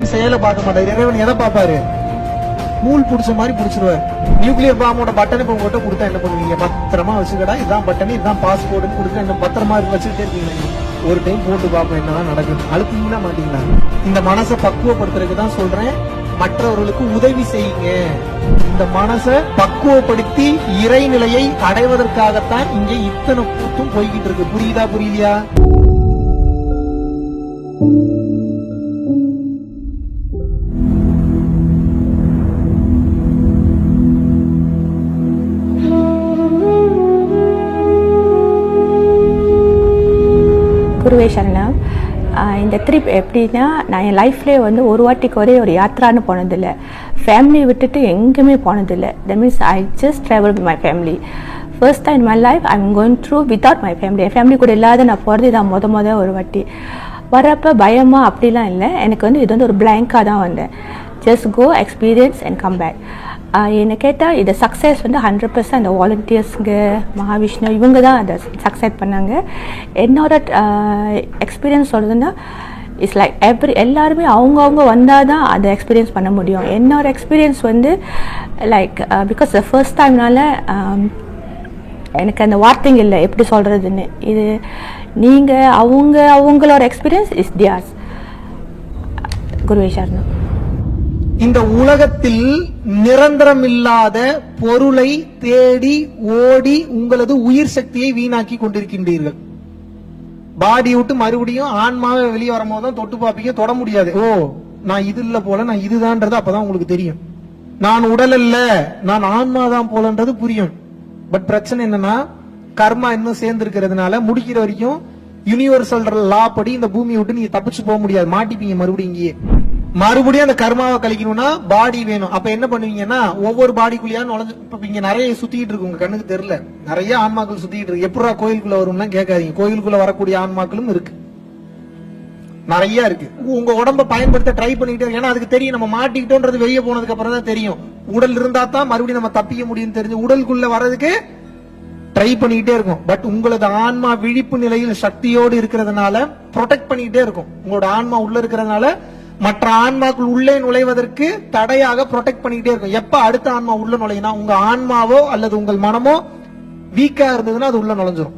இறைவன் செயலை பார்க்க மாட்டாரு. இறைவன் எதை பார்ப்பாரு? நூல் புடிச்ச மாதிரி புடிச்சிருவாரு. நியூக்ளியர் பாம்போட பட்டன் இப்ப உங்ககிட்ட கொடுத்தா என்ன பண்ணுவீங்க? பத்திரமா வச்சுக்கடா, இதுதான் பட்டன், இதுதான் பாஸ்போர்ட்னு கொடுத்து என்ன பத்திரமா வச்சுக்கிட்டே இருக்கீங்க. ஒரு டைம் போட்டு பார்ப்போம் என்னதான் நடக்குது. அழுத்தீங்களா மாட்டீங்களா? இந்த மனசை பக்குவப்படுத்துறதுக்கு தான் சொல்றேன், மற்றவர்களுக்கு உதவி செய்யுங்க. இந்த மனசை பக்குவப்படுத்தி இறைநிலையை அடைவதற்காகத்தான் இங்க இத்தனை கூட்டும் போய்கிட்டு இருக்கு. புரியுதா புரியலையா? குருவே சரணம். இந்த ட்ரிப் எப்படின்னா, நான் என் லைஃப்லேயே வந்து ஒரு வாட்டிக்கு ஒரே ஒரு யாத்திரான்னு போனதில்லை, ஃபேமிலியை விட்டுட்டு எங்கேயுமே போனதில்லை. That means I just travel with my family. First time my life I am going through without my family. N family கூட இல்லாத நான் போகிறது இதான் முத ஒரு வாட்டி. வரப்போ பயமாக அப்படிலாம் இல்லை, எனக்கு வந்து இது வந்து ஒரு பிளாங்காக தான் வந்தேன். Just go experience and come back. என்னை கேட்டால் இது சக்ஸஸ் வந்து 100% அந்த வாலண்டியர்ஸுங்க, மகாவிஷ்ணு இவங்க தான் அதை சக்ஸஸ் பண்ணாங்க. என்னோட எக்ஸ்பீரியன்ஸ் சொல்கிறதுன்னா, இட்ஸ் லைக் எல்லாருமே அவங்கவுங்க வந்தால் தான் அதை எக்ஸ்பீரியன்ஸ் பண்ண முடியும். என்னோட எக்ஸ்பீரியன்ஸ் வந்து லைக் பிகாஸ் ஃபர்ஸ்ட் டைம்னால எனக்கு அந்த வார்த்தைங்க இல்லை எப்படி சொல்கிறதுன்னு. இது நீங்கள் அவங்களோட எக்ஸ்பீரியன்ஸ் இஸ் தியார்ஸ். குருவே சரணம். இந்த உலகத்தில் நிரந்தரமில்லாத பொருளை தேடி ஓடி உங்களது உயிர் சக்தியை வீணாக்கி கொண்டிருக்கின்றீர்கள். பாடி விட்டு மறுபடியும் ஆன்மாவை வெளியே வரும்போது தான் தொட்டு பாப்பீங்க, தொட முடியாது. ஓ நான் இது இல்ல போல, நான் இதுதான்றது அப்பதான் உங்களுக்கு தெரியும். நான் உடல் அல்ல, நான் ஆன்மாதான் போலன்றது புரியும். பட் பிரச்சனை என்னன்னா, கர்மா இன்னும் சேர்ந்து இருக்கிறதுனால முடிக்கிற வரைக்கும் யூனிவர்சல் லா படி இந்த பூமியை விட்டு நீங்க தப்பிச்சு போக முடியாது, மாட்டிப்பீங்க மறுபடியும் இங்கேயே. மறுபடியும் அந்த கர்மாவை கழிக்கணும்னா பாடி வேணும். அப்ப என்ன பண்ணுவீங்கன்னா, ஒவ்வொரு பாடிக்குள்ளயா நுழைஞ்சு, இப்ப இங்க நிறைய சுத்திட்டு இருக்கு, உங்க கண்ணுக்கு தெரியல, நிறைய ஆன்மாக்கள் சுத்திட்டு இருக்கு. எப்படா கோயிலுக்குள்ள வரும்னா கேட்காதீங்க, கோயிலுக்குள்ள வரக்கூடிய ஆன்மாக்களும் இருக்கு, நிறைய இருக்கு. உங்க உடம்ப பயன்படுத்த ட்ரை பண்ணிக்கிட்டே இருக்கு. ஏன்னா அதுக்கு தெரியும் நம்ம மாட்டிக்கிட்டோன்றது வெளியே போனதுக்கு அப்புறம் தான் தெரியும். உடல் இருந்தா தான் மறுபடியும் நம்ம தப்பிக்க முடியும் தெரிஞ்சு உடலுக்குள்ள வர்றதுக்கு ட்ரை பண்ணிக்கிட்டே இருக்கும். பட் உங்களது ஆன்மா விழிப்பு நிலையில் சக்தியோடு இருக்கிறதுனால ப்ரொடெக்ட் பண்ணிக்கிட்டே இருக்கும். உங்களோட ஆன்மா உள்ள இருக்கிறதுனால மற்ற ஆன்மாக்கள் உள்ளே நுழைவதற்கு தடையாக ப்ரொடெக்ட் பண்ணிக்கிட்டே இருக்கும். எப்ப அடுத்த ஆன்மா உள்ள நுழையினா, உங்க ஆன்மாவோ அல்லது உங்கள் மனமோ வீக்கா இருந்ததுன்னா அது உள்ள நுழைஞ்சிரும்.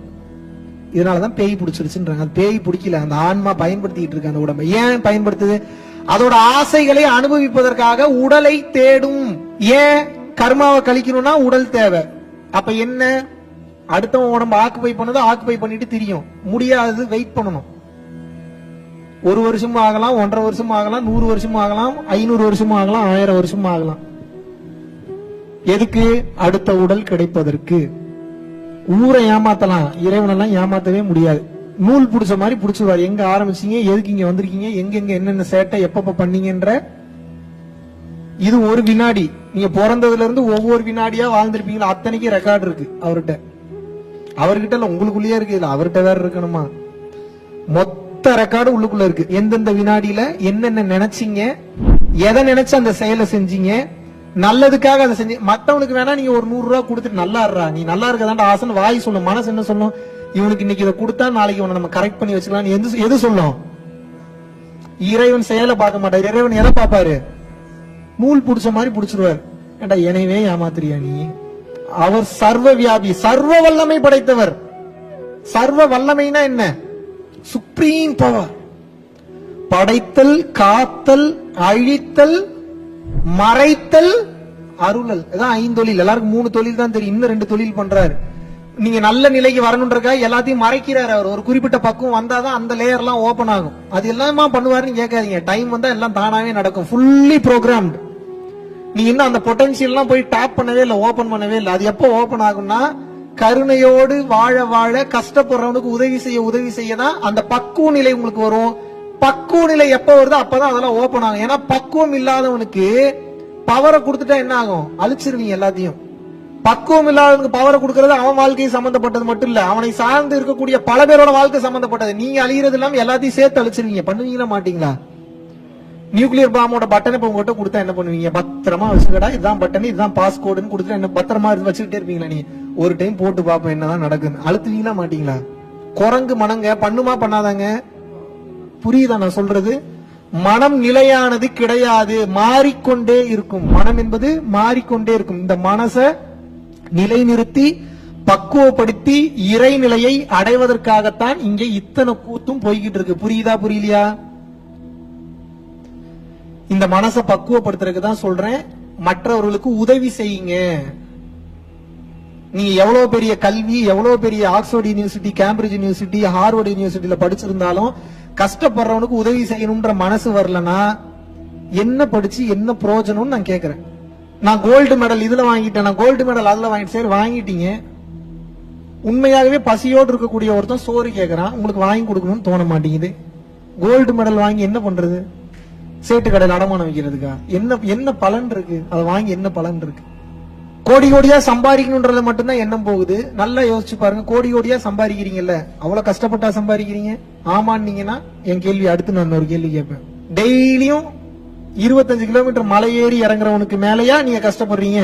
இதனாலதான் பேய் பிடிச்சிருச்சுன்றாங்க. அது பேய் பிடிக்கல, அந்த ஆன்மா பயன்படுத்திட்டு இருக்கு அந்த உடம்பை. ஏன் பயன்படுத்துது? அதோட ஆசைகளை அனுபவிப்பதற்காக உடலை தேடும். ஏன்? கர்மாவை கழிக்கணும்னா உடல் தேவை. அப்ப என்ன, அடுத்தவன் உடம்பு ஆக்குபை பண்ணது ஆக்குபை பண்ணிட்டு திரியும். முடியாது, வெயிட் பண்ணணும். 1 வருஷம் ஆகலாம், 1.5 வருஷம் ஆகலாம், 100 வருஷம் ஆகலாம், 500 வருஷம் ஆகலாம், 1000 வருஷம் ஆகலாம். எதுக்கு? அடுத்த உடல் கிடைப்பதற்கு. ஊரை ஏமாத்தலாம், இறைவனெல்லாம் ஏமாத்தவே முடியாது. நூல் புடிச்ச மாதிரி புடிச்சுவாரு. எங்க ஆரம்பிச்சீங்க, எதுக்கு இங்க வந்திருக்கீங்க, எங்கெங்க என்னென்ன சேட்டை எப்பப்ப பண்ணீங்கன்ற இது ஒரு வினாடி. நீங்க பிறந்ததுல இருந்து ஒவ்வொரு வினாடியா வாழ்ந்திருப்பீங்களா, அத்தனைக்கு ரெக்கார்டு இருக்கு அவர்கிட்ட. அவர்கிட்ட இல்ல, உங்களுக்குள்ளேயே இருக்கு. இல்ல அவர்கிட்ட வேற இருக்கணுமா? மொத்த ரெக்கார்டு உள்ளுக்குள்ள இருக்கு. எந்தெந்த வினாடியில என்னென்ன நினைச்சீங்க, எதை நினைச்சு அந்த செயலை செஞ்சீங்க, நல்லதுக்காக அதை செஞ்சு. மத்தவனுக்கு வேணா நீங்க ஒரு 100 ரூபாய் கொடுத்துட்டு நல்லா இருறா, நீ நல்லா இருக்கதாண்டா ஆசைன்னு வாய் சொல்லும். மனசு என்ன சொல்லும்? இவனுக்கு இன்னைக்கு இதை கொடுத்தா நாளைக்கு இவனை நம்ம கரெக்ட் பண்ணி வச்சுக்கலாம். எது சொல்லும்? இறைவன் செயலை பார்க்க மாட்டாரு. இறைவன் எதை பார்ப்பாரு? நூல் புடிச்ச மாதிரி புடிச்சிருவாரு. ஏண்டா எனவே ஏமாத்திரியா நீ? அவர் சர்வ வியாபி, சர்வ வல்லமை படைத்தவர். சர்வ வல்லமைனா என்ன? Supreme power. படைத்தல், காத்தல், அழித்தல், மறைத்தல், அருளல். இதான் 5 தொழில். எல்லாருக்கும் 3 தொழில் தான் தெரியும், இன்னும் 2 தொழில் பண்றாரு. நீங்க நல்ல நிலைக்கு வரணுன்றக்கா எல்லாத்தையும் மறைக்கிறாரு அவர். ஒரு குறிப்பிட்ட பக்குவம் வந்தாதான் அந்த லேயர் எல்லாம் ஓபன் ஆகும். அது எல்லாமா பண்ணுவாருன்னு கேட்காதீங்க. டைம் வந்தா எல்லாம் தானாவே நடக்கும். Fully programmed. நீங்க இன்னும் அந்த பொட்டன்சியல் எல்லாம் போய் டாப் பண்ணவே இல்லை, ஓபன் பண்ணவே இல்லை. அது எப்போ ஓபன் ஆகும்னா, கருணையோடு வாழ வாழ கஷ்டப்படுறவனுக்கு உதவி செய்ய தான் அந்த பக்குவ நிலை உங்களுக்கு வரும். பக்குவ நிலை எப்ப வருதோ அப்பதான் அதெல்லாம் ஓபன் ஆகும். ஏன்னா பக்குவம் இல்லாதவனுக்கு பவரை கொடுத்துட்டா என்ன ஆகும்? அழிச்சிருவீங்க எல்லாத்தையும். பக்குவம் இல்லாதவனுக்கு பவரை கொடுக்கறது அவன் வாழ்க்கையை சம்பந்தப்பட்டது மட்டும் இல்ல, அவனை சார்ந்து இருக்கக்கூடிய பல பேரோட வாழ்க்கை சம்பந்தப்பட்டது. நீங்க அழிகிறது இல்லாம எல்லாத்தையும் சேர்த்து அழிச்சிருவீங்க. பண்ணுவீங்களா மாட்டீங்களா? நியூக்ளியர் பாம்போட பட்டன் இப்ப உங்ககிட்ட கொடுத்தா என்ன பண்ணுவீங்க? பத்திரமா வச்சுக்கடா, இதுதான் பட்டன், இதுதான் பாஸ்கோடுன்னு கொடுத்துட்டு என்ன பத்திரமா வச்சுக்கிட்டே இருப்பீங்களா? நீ ஒரு டைம் போட்டு பாப்போம் என்னதான் நடக்குது. அழுத்துவீங்களா மாட்டீங்களா? குரங்கு மனங்க பண்ணுமா பண்ணாதாங்க? புரியுதா நான் சொல்றது? மனம் நிலையானது கிடையாது, மாறிக்கொண்டே இருக்கும். மனம் என்பது மாறிக்கொண்டே இருக்கும். இந்த மனசை நிலைநிறுத்தி பக்குவப்படுத்தி இறைநிலையை அடைவதற்காகத்தான் இங்கே இத்தனை கூத்தும் போய்கிட்டு இருக்கு. புரியுதா புரியலையா? இந்த மனசை பக்குவப்படுத்துறதுக்கு தான் சொல்றேன், மற்றவர்களுக்கு உதவி செய்யுங்க. நீங்க எவ்வளவு பெரிய கல்வி, எவ்வளவு பெரிய Oxford university, Cambridge university, Harvard யூனிவர்சிட்டியில படிச்சிருந்தாலும் கஷ்டப்படுறவனுக்கு உதவி செய்யணும்ன்ற மனசு வரலனா என்ன படிச்சு என்ன பிரயோஜனம்னு நான் கேக்குறேன். நான் கோல்டு மெடல் இதுல வாங்கிட்டேன், நான் கோல்டு மெடல் அதுல வாங்கிட்டேன். சரி வாங்கிட்டீங்க, உண்மையாகவே பசியோடு இருக்கக்கூடிய ஒருத்தன் சோறு கேட்கறான், உங்களுக்கு வாங்கி கொடுக்கணும்னு தோண மாட்டேங்குது. கோல்டு மெடல் வாங்கி என்ன பண்றது? சேட்டு கடையில் அடமானம் வைக்கிறதுக்கா? என்ன பலன் இருக்கு? அதை வாங்கி என்ன பலன் இருக்கு? கோடி கோடியா சம்பாதிக்கணும்ன்றது மட்டும்தான் எண்ணம் போகுது. நல்லா யோசிச்சு பாருங்க. கோடி கோடியா சம்பாதிக்கிறீங்கல்ல, அவ்வளவு கஷ்டப்பட்டா சம்பாதிக்கிறீங்க? ஆமான்னீங்கன்னா என் கேள்வி அடுத்து நான் ஒரு கேள்வி கேட்பேன். டெய்லியும் 25 கிலோமீட்டர் மலை ஏறி இறங்குறவனுக்கு மேலயா நீங்க கஷ்டப்படுறீங்க?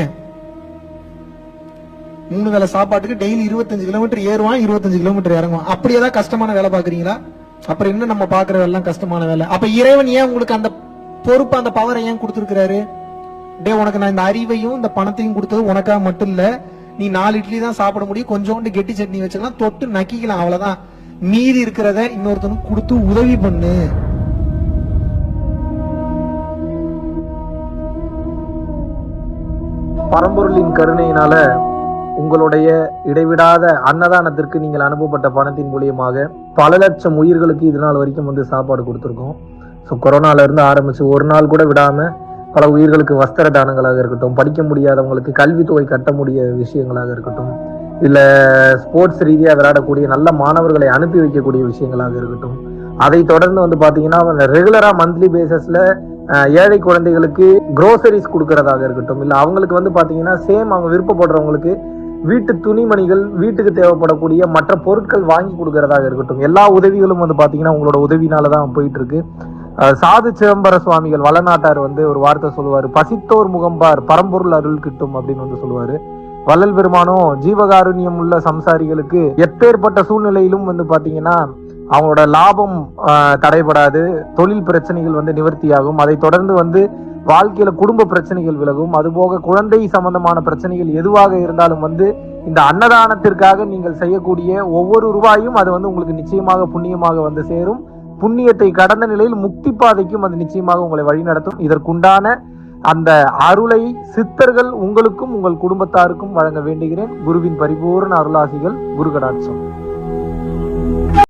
3 வேளை சாப்பாட்டுக்கு டெய்லி 25 கிலோமீட்டர் ஏறுவான், 25 கிலோமீட்டர் இறங்குவான். அப்படியேதான் கஷ்டமான வேலை பாக்குறீங்களா? அப்புறம் என்ன நம்ம பாக்குற எல்லாம் கஷ்டமான வேலை? அப்ப இறைவன் ஏன் உங்களுக்கு அந்த பொறுப்பு, அந்த பவரை ஏன் கொடுத்திருக்கிறாரு? டே, உனக்கு நான் இந்த அறிவையும் இந்த பணத்தையும் கொடுத்தது உனக்காக மட்டும் இல்ல. நீ 4 இட்லி தான் சாப்பிட முடியும், கொஞ்சோண்டு கெட்டி சட்னி வச்சுக்கலாம், தொட்டு நக்கிக்கலாம், அவ்வளவுதான். மீதி இருக்கிறத இன்னொருத்தனுக்கு கொடுத்து உதவி பண்ணு. பரம்பொருளின் கருணையினால உங்களுடைய இடைவிடாத அன்னதானத்திற்கு நீங்கள் அனுப்பப்பட்ட பணத்தின் மூலியமாக பல லட்சம் உயிர்களுக்கு இது நாள் வரைக்கும் சாப்பாடு கொடுத்துருக்கோம். ஸோ கொரோனால இருந்து ஆரம்பிச்சு ஒரு நாள் கூட விடாம பல உயிர்களுக்கு வஸ்திர தானங்களாக இருக்கட்டும், படிக்க முடியாதவங்களுக்கு கல்வித்தொகை கட்ட முடிய விஷயங்களாக இருக்கட்டும், இல்ல ஸ்போர்ட்ஸ் ரீதியா விளையாடக்கூடிய நல்ல மாணவர்களை அனுப்பி வைக்கக்கூடிய விஷயங்களாக இருக்கட்டும், அதை தொடர்ந்து பாத்தீங்கன்னா ரெகுலரா மந்த்லி பேசிஸ்ல ஏழை குழந்தைகளுக்கு குரோசரிஸ் கொடுக்கறதாக இருக்கட்டும், இல்ல அவங்களுக்கு பாத்தீங்கன்னா சேம் அவங்க விருப்பப்படுறவங்களுக்கு வீட்டு துணிமணிகள், வீட்டுக்கு தேவைப்படக்கூடிய மற்ற பொருட்கள் வாங்கி கொடுக்கறதாக இருக்கட்டும், எல்லா உதவிகளும் பாத்தீங்கன்னா உங்களோட உதவினாலதான் போயிட்டு இருக்கு. சாது சிதம்பர சுவாமிகள் வளநாட்டார் ஒரு வார்த்தை சொல்லுவாரு, பசித்தோர் முகம்பார் பரம்பொருள் அருள் கிட்டும் அப்படின்னு சொல்லுவாரு. வள்ளல் பெருமானும் ஜீவகாருண்யம் உள்ள சம்சாரிகளுக்கு எப்பேற்பட்ட சூழ்நிலையிலும் பாத்தீங்கன்னா அவங்களோட லாபம் தடைபடாது, தொழில் பிரச்சனைகள் நிவர்த்தியாகும், அதை தொடர்ந்து வாழ்க்கையில குடும்ப பிரச்சனைகள் விலகும், அதுபோக குழந்தை சம்பந்தமான பிரச்சனைகள் எதுவாக இருந்தாலும் இந்த அன்னதானத்திற்காக நீங்கள் செய்யக்கூடிய ஒவ்வொரு ரூபாயும் அது உங்களுக்கு நிச்சயமாக புண்ணியமாக சேரும். புண்ணியத்தை கடந்த நிலையில் முக்தி பாதைக்கும் அது நிச்சயமாக உங்களை வழிநடத்தும். இதற்குண்டான அந்த அருளை சித்தர்கள் உங்களுக்கும் உங்கள் குடும்பத்தாருக்கும் வழங்க வேண்டுகிறேன். குருவின் பரிபூர்ண அருளாசிகள். குரு கடாட்சம்.